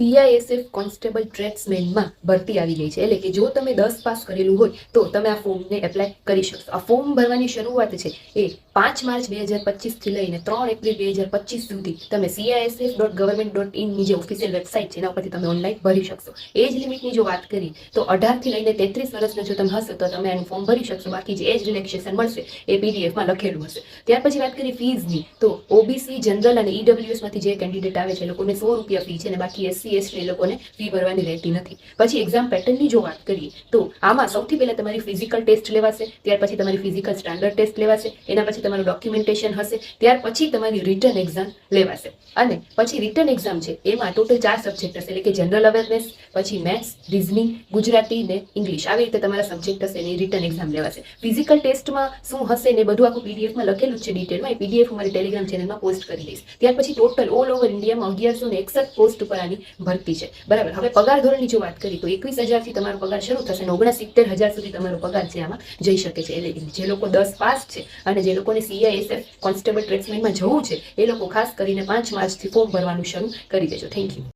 CISF constable ટ્રેડ્સમેનમાં ભરતી આવી ગઈ છે. એટલે કે જો તમે 10 પાસ કરેલું હોય તો તમે આ ફોર્મને એપ્લાય કરી શકશો. આ ફોર્મ ભરવાની શરૂઆત છે એ 5 માર્ચ 2025 થી લઈને 3 એપ્રિલ 2025 સુધી તમે cisf.government.in ની જે ઓફિશિયલ વેબસાઇટ છે એના ઉપરથી તમે ઓનલાઈન ભરી શકશો. એજ લિમિટની જો વાત કરી તો 18 થી લઈને 33 વર્ષના જો તમે હશો તો તમે આનું ફોર્મ ભરી શકશો. બાકી જે એજ રિલેક્સેશન મળશે એ પીડીએફમાં લખેલું હશે. ત્યાર પછી વાત કરીએ ફીઝની તો ઓબીસી જનરલ અને ઈડબ્લ્યુએસ માંથી જે કેન્ડિડેટ આવે છે એ લોકોને 100 રૂપિયા ફી છે અને બાકી SC/ST એ લોકોને ફી ભરવાની રહેતી નથી. પછી એક્ઝામ પેટર્નની જો વાત કરીએ તો આમાં સૌથી પહેલા તમારી ફિઝિકલ ટેસ્ટ લેવાશે, ત્યાર પછી તમારી ફિઝિકલ સ્ટાન્ડર્ડ ટેસ્ટ લેવાશે, એના પછી તમારું ડોક્યુમેન્ટેશન હશે, ત્યાર પછી તમારી રિટન એક્ઝામ લેવાશે. અને પછી રિટન એક્ઝામ છે એમાં ટોટલ 4 સબ્જેક્ટ હશે, એટલે કે જનરલ અવેરનેસ, પછી મેથ્સ, રીઝનિંગ, ગુજરાતી ને ઇંગ્લિશ, આવી રીતે તમારા સબ્જેક્ટ હશે એની રિટન એક્ઝામ લેવાશે. ફિઝિકલ ટેસ્ટમાં શું હશે ને બધું આખું પીડીએફમાં લખેલું છે ડિટેલમાં. એ પીડીએફ મારી ટેલિગ્રામ ચેનલમાં પોસ્ટ કરી દઈશ. ત્યાર પછી ટોટલ ઓલ ઓવર ઇન્ડિયામાં 1161 પોસ્ટ ઉપર આની ભરતી છે. બરાબર. હવે પગાર ધોરણની જો વાત કરીએ તો 21,000 થી તમારો પગાર શરૂ થશે અને 69,000 સુધી તમારો પગાર છે આમાં જઈ શકે છે. એટલે જે લોકો 10 પાસ છે અને જે લોકોને CISF કોન્સ્ટેબલ ટ્રેડ્સમેનમાં જવું છે એ લોકો ખાસ કરીને 5 માર્ચથી ફોર્મ ભરવાનું શરૂ કરી દેજો. Thank you.